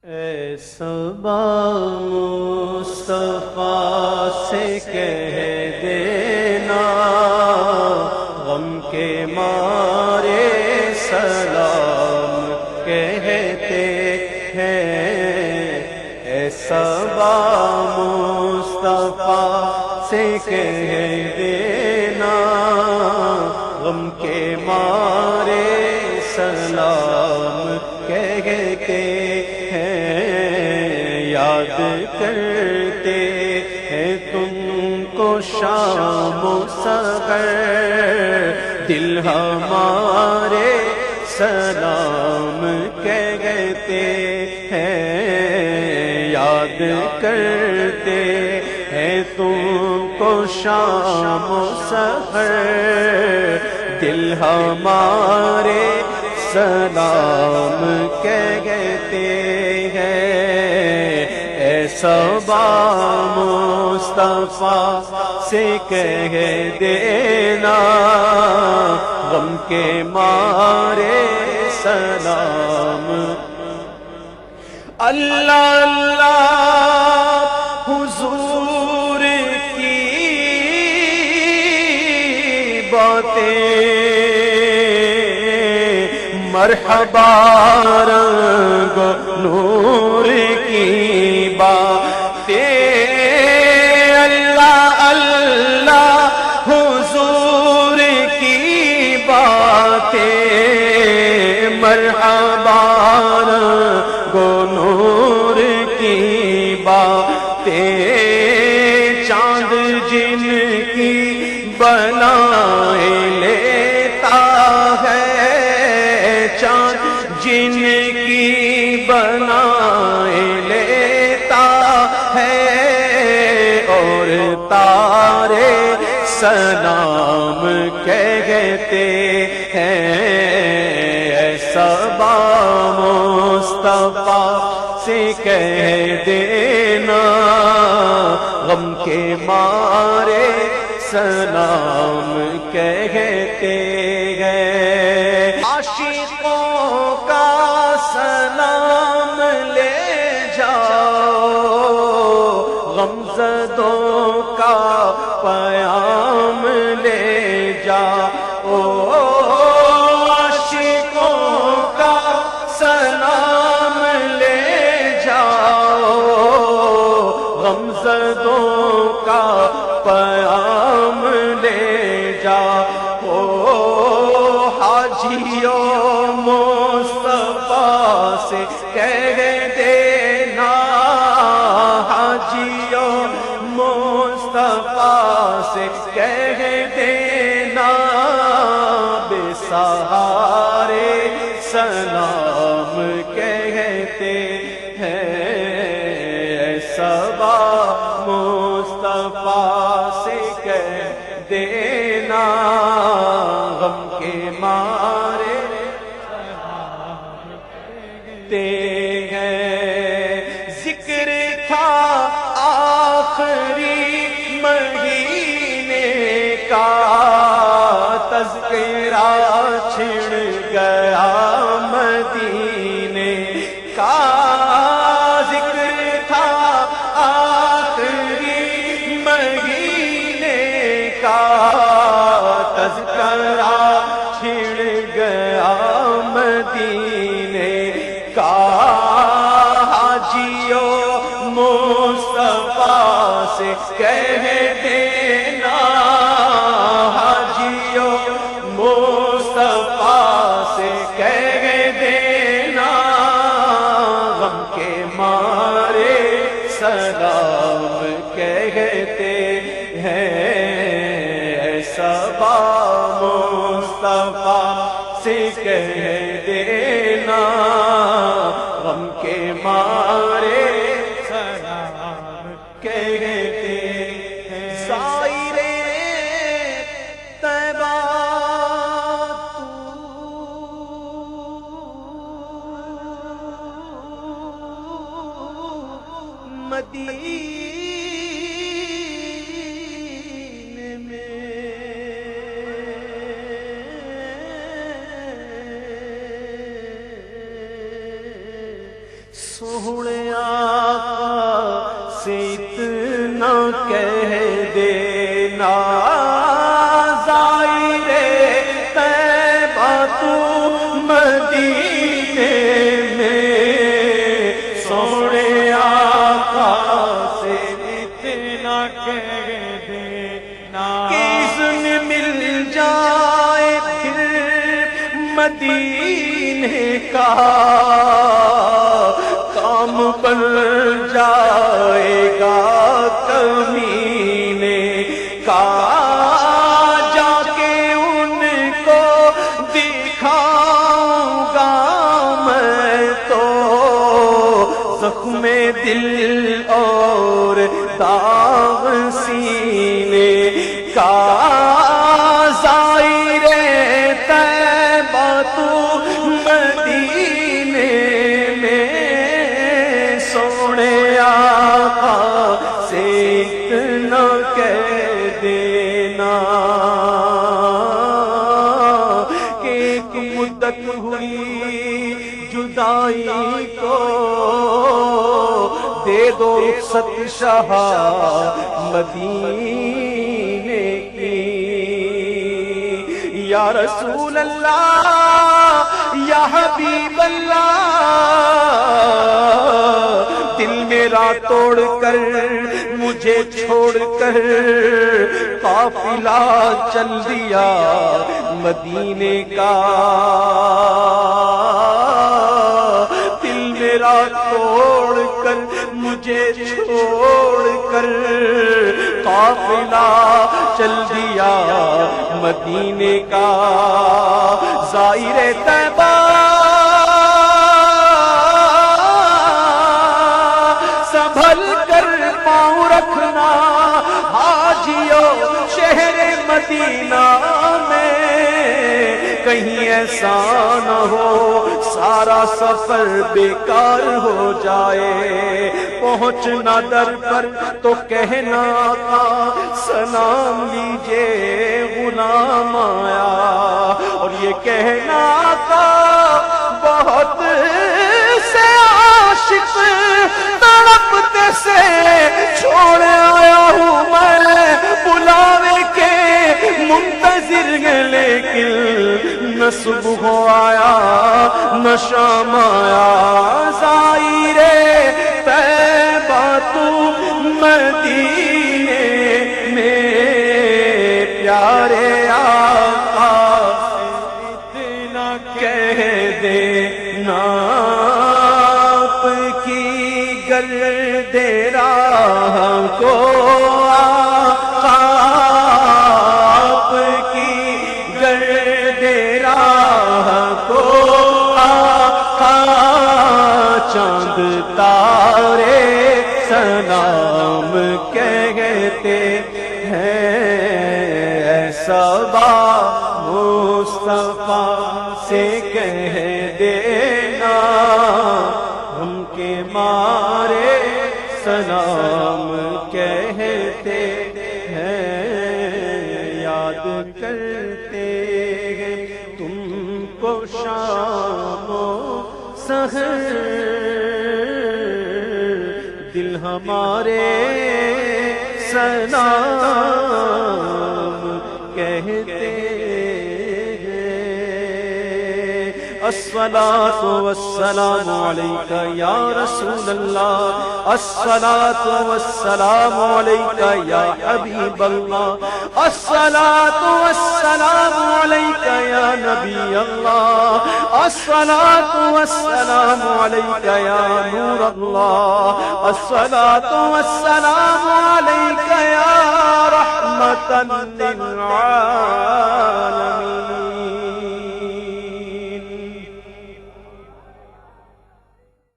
اے صبا مصطفیٰ سے کہہ دینا غم کے مارے سلام کہتے ہیں۔ اے صبا مصطفیٰ سے کہہ دینا غم کے مارے سلام کہتے یاد کرتے ہیں تم کو شام و سحر، دل ہمارے سلام کہتے ہیں۔ یاد کرتے ہیں تم کو شام و سحر، دل ہمارے سلام کہتے ہیں۔ اے صبا مصطفیٰ سے کہہ دینا غم کے مارے سلام۔ اللہ اللہ حضور کی باتیں، مرحبا رنگ نور کی باتیں، اللہ اللہ حضور کی باتیں، مرحبا رنگ نور کی باتیں، چاند جن کی بنائے لیتا ہے، چاند جن کی بنائے لیتا ہے، اور تارے سلام کہتے ہیں۔ اے صبا مصطفیٰ سے کہہ دینا غم کے مارے سلام کہتے ہیں۔ عاشقوں کا سلام لے جاؤ، غمزدوں کا پیام لے جاؤ، عاشقوں کا سلام لے جاؤ، غمزدوں کا پیام لے جاؤ، حاجیوں مصطفیٰ سے کہہ دینا، حاجیوں مصطفیٰ سے کہہ دینا، بے سہارے سلام کہتے ہیں۔ اے صبا مصطفیٰ سے کہہ دینا غم کے مارے کہتے ہیں۔ ذکر تھا آخری مہینے کا، تذکرہ چھڑ گیا مدینے کا، ذکر تھا آخری مہینے کا، تذکرہ چھڑ گیا مدینے کا، حاجیوں مصطفیٰ سے کہہ دینا، حاجیوں مصطفیٰ سے کہہ دینا غم کے مارے سلام کہتے ہیں۔ اے صبا مصطفیٰ سے کہہ دینا غم کے مارے سلام کہتے ہیں۔ زائرے طیبہ مدینے میں سونے آقا سے اتنا کہہ دینا ظاہر طیبہ تو مدینے میں سونے آقا سے اتنا کہہ دینا کہ اذن مل جائے پھر مدینے کا کام بن جائے گا کمینے کا جا کے ان کو دکھاؤں گا میں تو زخم دل اور داغ سینے کا ظاہر طیبہ تو مدینے میں سونے آقا سے اتنا کہہ دینا کہ ایک مدت ہوئی جدائی کو دے دو رخصت شاہ مدینے کی یا رسول اللہ یا حبیب اللہ دل میرا توڑ کر مجھے چھوڑ کر قافلہ چل دیا مدینے کا دل میرا توڑ کر مجھے چھوڑ کر قافلہ چل دیا مدینے کا ظاہر طیبہ سنبھل کر پاؤں رکھنا حاجیو شہر مدینہ میں کہیں ایسا نہ ہو سارا سفر بیکار ہو جائے پہنچنا در پر تو کہنا تھا سلام لیجے غلام آیا اور یہ کہنا تھا بہت سے عاشق تڑپتے سے چھوڑ آیا ہوں میں بلاوے کے منتظر ہے لیکن نہ صبح آیا نہ شام آیا ظاہر طیبہ تو مدینے میں پیارے آقا اتنا کہہ دینا آپ کی گرد راہ کو آقا آپ کی گرد راہ کو آقا چاند تارے سلام کہتے ہیں ایسا با مصطفیٰ سے کہہ دینا ہم کے مارے سلام کہتے ہیں یاد کرتے ہیں تم کو شام و سحر دل ہمارے سلام کہتے الصلاة والسلام عليك يا رسول الله الصلاة والسلام عليك يا حبيب الله الصلاة والسلام عليك يا نبي الله الصلاة والسلام عليك يا نور الله الصلاة والسلام عليك يا رحمة للعالمين